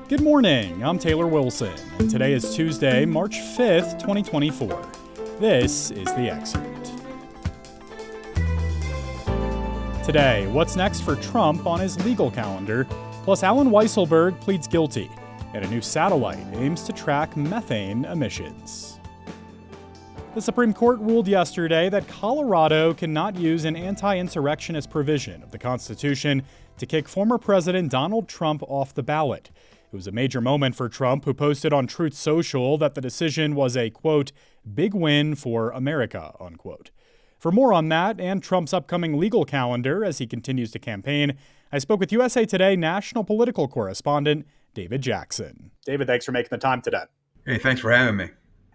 Good morning, I'm Taylor Wilson, and today is Tuesday, March 5th, 2024. This is the Excerpt. Today, what's next for Trump on his legal calendar, plus Alan Weisselberg pleads guilty, and a new satellite aims to track methane emissions. The Supreme Court ruled yesterday that Colorado cannot use an anti-insurrectionist provision of the Constitution to kick former President Donald Trump off the ballot. It was a major moment for Trump, who posted on Truth Social that the decision was a, quote, big win for America, unquote. For more on that and Trump's upcoming legal calendar as he continues to campaign, I spoke with USA Today national political correspondent David Jackson. David, thanks for making the time today. Hey, thanks for having me.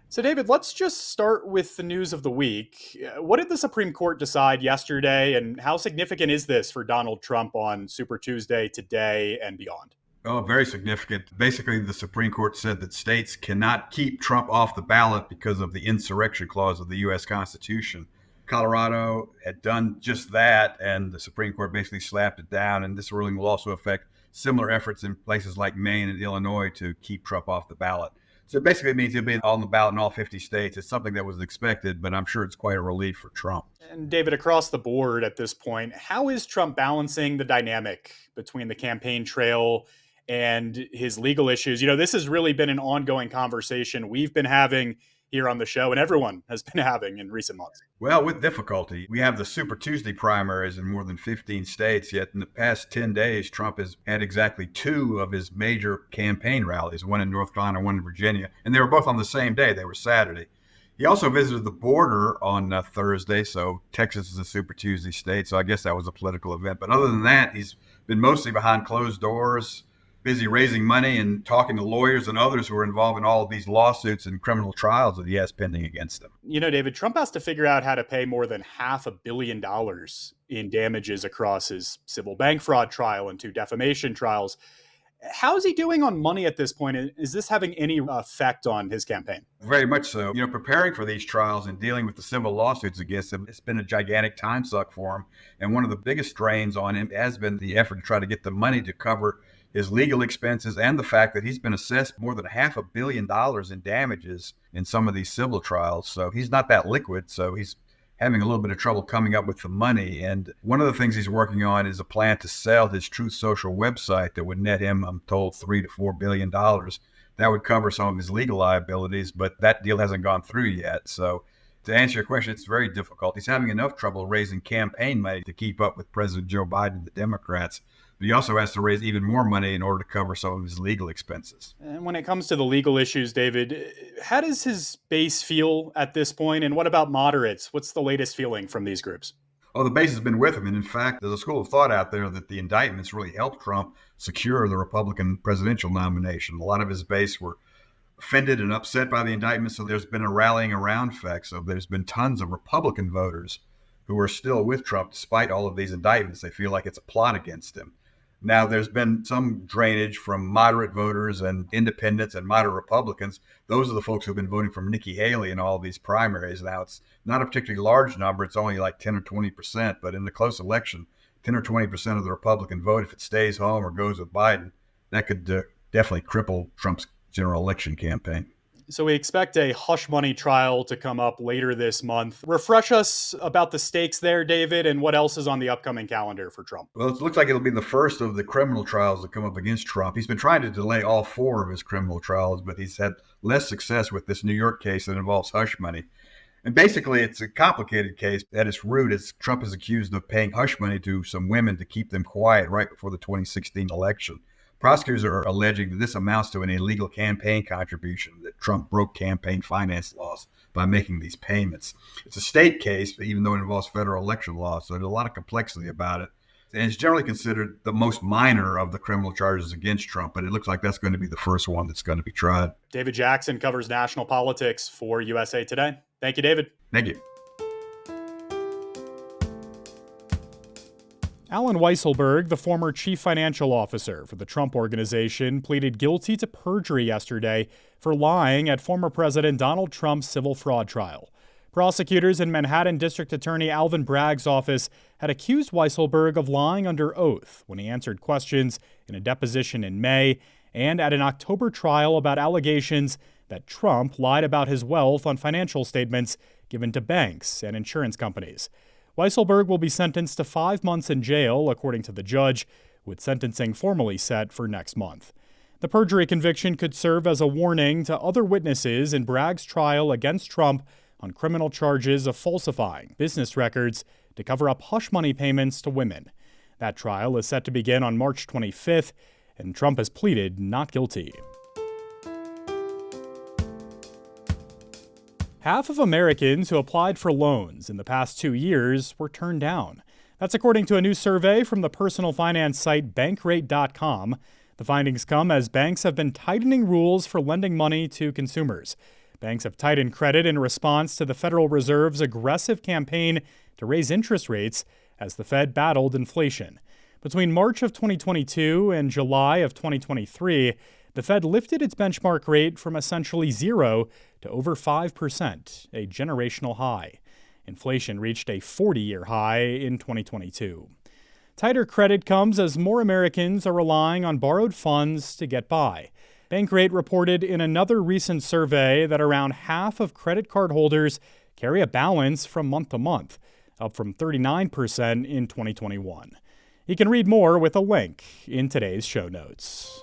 So, David, let's just start with the news of the week. What did the Supreme Court decide yesterday, and how significant is this for Donald Trump on Super Tuesday, today, and beyond? Oh, very significant. Basically, the Supreme Court said that states cannot keep Trump off the ballot because of the insurrection clause of the U.S. Constitution. Colorado had done just that, and the Supreme Court basically slapped it down, and this ruling will also affect similar efforts in places like Maine and Illinois to keep Trump off the ballot. So it basically means he'll be on the ballot in all 50 states. It's something that was expected, but I'm sure it's quite a relief for Trump. And David, across the board at this point, how is Trump balancing the dynamic between the campaign trail and his legal issues? You know, this has really been an ongoing conversation we've been having here on the show, and everyone has been having in recent months. Well, with difficulty. We have the Super Tuesday primaries in more than 15 states, yet in the past 10 days, Trump has had exactly two of his major campaign rallies, one in North Carolina, one in Virginia, and they were both on the same day. They were Saturday. He also visited the border on Thursday, so Texas is a Super Tuesday state, so I guess that was a political event. But other than that, he's been mostly behind closed doors, busy raising money and talking to lawyers and others who are involved in all of these lawsuits and criminal trials that he has pending against him. You know, David, Trump has to figure out how to pay more than $500 million in damages across his civil bank fraud trial and two defamation trials. How's he doing on money at this point? Is this having any effect on his campaign? Very much so. You know, preparing for these trials and dealing with the civil lawsuits against him, it's been a gigantic time suck for him. And one of the biggest strains on him has been the effort to try to get the money to cover his legal expenses and the fact that he's been assessed more than $500 million in damages in some of these civil trials. So he's not that liquid. So he's having a little bit of trouble coming up with the money. And one of the things he's working on is a plan to sell his Truth Social website that would net him, I'm told, $3 to $4 billion. That would cover some of his legal liabilities, but that deal hasn't gone through yet. So to answer your question, it's very difficult. He's having enough trouble raising campaign money to keep up with President Joe Biden and the Democrats. But he also has to raise even more money in order to cover some of his legal expenses. And when it comes to the legal issues, David, how does his base feel at this point? And what about moderates? What's the latest feeling from these groups? Oh, the base has been with him. And in fact, there's a school of thought out there that the indictments really helped Trump secure the Republican presidential nomination. A lot of his base were offended and upset by the indictment. So there's been a rallying around effect. So there's been tons of Republican voters who are still with Trump despite all of these indictments. They feel like it's a plot against him. Now, there's been some drainage from moderate voters and independents and moderate Republicans. Those are the folks who've been voting for Nikki Haley in all of these primaries. Now, it's not a particularly large number. It's only like 10 or 20%. But in the close election, 10 or 20% of the Republican vote, if it stays home or goes with Biden, that could definitely cripple Trump's general election campaign. So we expect a hush money trial to come up later this month. Refresh us about the stakes there, David, and what else is on the upcoming calendar for Trump. Well, it looks like it'll be the first of the criminal trials that come up against Trump. He's been trying to delay all four of his criminal trials, but he's had less success with this New York case that involves hush money. And basically, it's a complicated case. At its root, Trump is accused of paying hush money to some women to keep them quiet right before the 2016 election. Prosecutors are alleging that this amounts to an illegal campaign contribution, that Trump broke campaign finance laws by making these payments. It's a state case, even though it involves federal election law, so there's a lot of complexity about it. And it's generally considered the most minor of the criminal charges against Trump, but it looks like that's going to be the first one that's going to be tried. David Jackson covers national politics for USA Today. Thank you, David. Thank you. Alan Weiselberg, the former chief financial officer for the Trump Organization, pleaded guilty to perjury yesterday for lying at former President Donald Trump's civil fraud trial. Prosecutors in Manhattan District Attorney Alvin Bragg's office had accused Weisselberg of lying under oath when he answered questions in a deposition in May and at an October trial about allegations that Trump lied about his wealth on financial statements given to banks and insurance companies. Weiselberg will be sentenced to 5 months in jail, according to the judge, with sentencing formally set for next month. The perjury conviction could serve as a warning to other witnesses in Bragg's trial against Trump on criminal charges of falsifying business records to cover up hush money payments to women. That trial is set to begin on March 25th, and Trump has pleaded not guilty. Half of Americans who applied for loans in the past 2 years were turned down. That's according to a new survey from the personal finance site Bankrate.com. The findings come as banks have been tightening rules for lending money to consumers. Banks have tightened credit in response to the Federal Reserve's aggressive campaign to raise interest rates as the Fed battled inflation. Between March of 2022 and July of 2023, the Fed lifted its benchmark rate from essentially zero to over 5%, a generational high. Inflation reached a 40-year high in 2022. Tighter credit comes as more Americans are relying on borrowed funds to get by. Bankrate reported in another recent survey that around half of credit card holders carry a balance from month to month, up from 39% in 2021. You can read more with a link in today's show notes.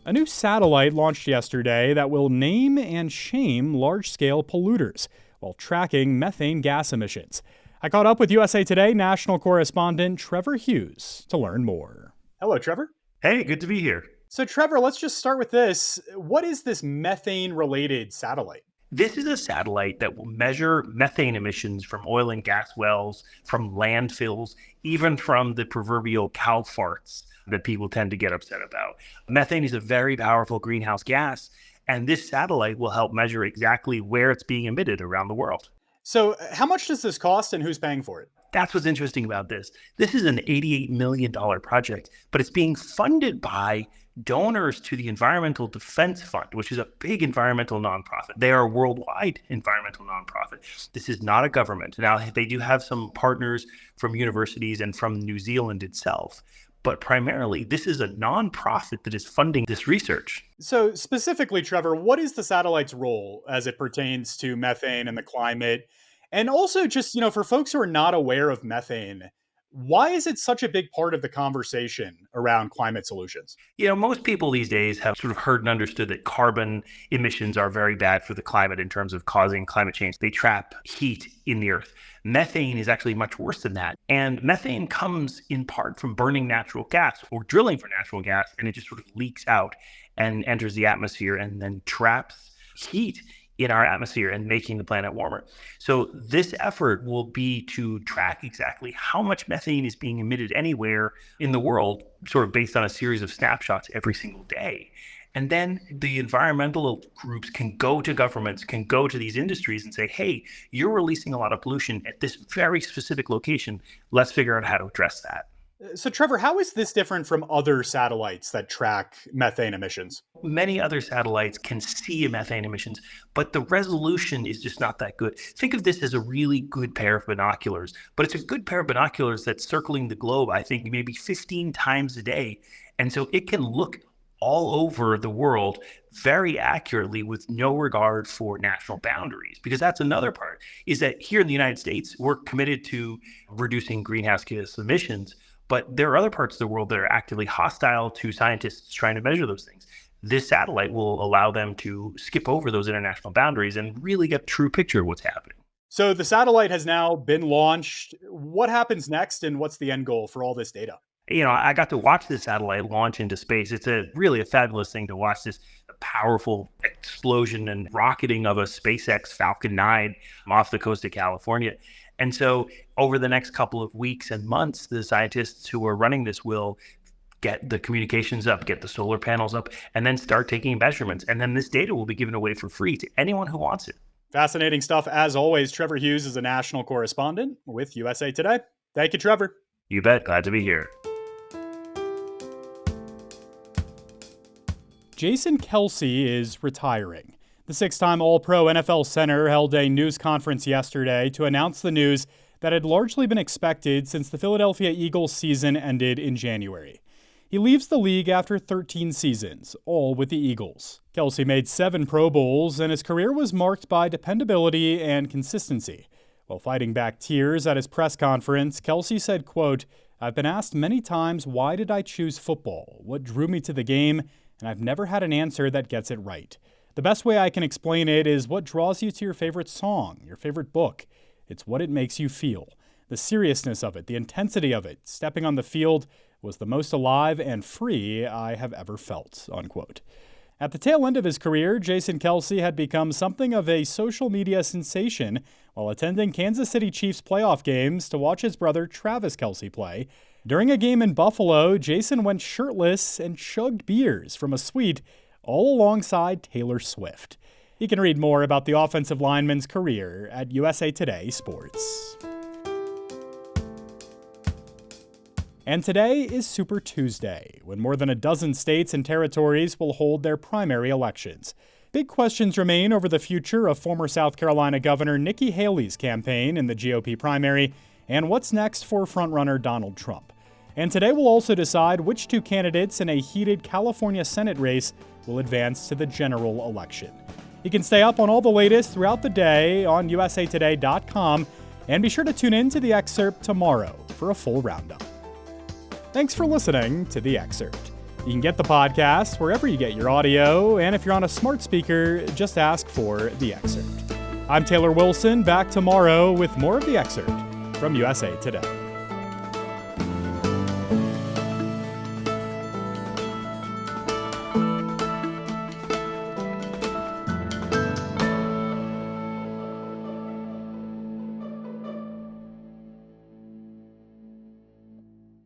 A new satellite launched yesterday that will name and shame large-scale polluters while tracking methane gas emissions. I caught up with USA Today national correspondent Trevor Hughes to learn more. Hello, Trevor. Hey, good to be here. So, Trevor, let's just start with this. What is this methane-related satellite? This is a satellite that will measure methane emissions from oil and gas wells, from landfills, even from the proverbial cow farts that people tend to get upset about. Methane is a very powerful greenhouse gas, and this satellite will help measure exactly where it's being emitted around the world. So how much does this cost and who's paying for it? That's what's interesting about this. This is an $88 million project, but it's being funded by donors to the Environmental Defense Fund, which is a big environmental nonprofit. They are a worldwide environmental nonprofit. This is not a government. Now, they do have some partners from universities and from New Zealand itself, but primarily this is a nonprofit that is funding this research. So specifically, Trevor, what is the satellite's role as it pertains to methane and the climate? And also just, for folks who are not aware of methane, why is it such a big part of the conversation around climate solutions? Most people these days have sort of heard and understood that carbon emissions are very bad for the climate in terms of causing climate change. They trap heat in the earth. Methane is actually much worse than that. And methane comes in part from burning natural gas or drilling for natural gas, and it just sort of leaks out and enters the atmosphere and then traps heat in our atmosphere and making the planet warmer. So this effort will be to track exactly how much methane is being emitted anywhere in the world, sort of based on a series of snapshots every single day. And then the environmental groups can go to governments, can go to these industries and say, hey, you're releasing a lot of pollution at this very specific location. Let's figure out how to address that. So, Trevor, how is this different from other satellites that track methane emissions? Many other satellites can see methane emissions, but the resolution is just not that good. Think of this as a really good pair of binoculars, but it's a good pair of binoculars that's circling the globe, I think, maybe 15 times a day. And so it can look all over the world very accurately with no regard for national boundaries. Because that's another part, is that here in the United States, we're committed to reducing greenhouse gas emissions, but there are other parts of the world that are actively hostile to scientists trying to measure those things. This satellite will allow them to skip over those international boundaries and really get a true picture of what's happening. So the satellite has now been launched. What happens next and what's the end goal for all this data? I got to watch this satellite launch into space. It's really a fabulous thing to watch this powerful explosion and rocketing of a SpaceX Falcon 9 off the coast of California. And so over the next couple of weeks and months, the scientists who are running this will get the communications up, get the solar panels up, and then start taking measurements. And then this data will be given away for free to anyone who wants it. Fascinating stuff. As always, Trevor Hughes is a national correspondent with USA Today. Thank you, Trevor. You bet. Glad to be here. Jason Kelce is retiring. The 6-time All-Pro NFL center held a news conference yesterday to announce the news that had largely been expected since the Philadelphia Eagles season ended in January. He leaves the league after 13 seasons, all with the Eagles. Kelce made 7 Pro Bowls, and his career was marked by dependability and consistency. While fighting back tears at his press conference, Kelce said, quote, "I've been asked many times, why did I choose football? What drew me to the game? And I've never had an answer that gets it right. The best way I can explain it is what draws you to your favorite song, your favorite book. It's what it makes you feel. The seriousness of it, the intensity of it, stepping on the field was the most alive and free I have ever felt," unquote. At the tail end of his career, Jason Kelce had become something of a social media sensation while attending Kansas City Chiefs playoff games to watch his brother Travis Kelce play. During a game in Buffalo, Jason went shirtless and chugged beers from a suite all alongside Taylor Swift. You can read more about the offensive lineman's career at USA Today Sports. And today is Super Tuesday, when more than a dozen states and territories will hold their primary elections. Big questions remain over the future of former South Carolina Governor Nikki Haley's campaign in the GOP primary, and what's next for frontrunner Donald Trump. And today we'll also decide which 2 candidates in a heated California Senate race will advance to the general election. You can stay up on all the latest throughout the day on usatoday.com, and be sure to tune in to The Excerpt tomorrow for a full roundup. Thanks for listening to The Excerpt. You can get the podcast wherever you get your audio, and if you're on a smart speaker, just ask for The Excerpt. I'm Taylor Wilson, back tomorrow with more of The Excerpt from USA Today.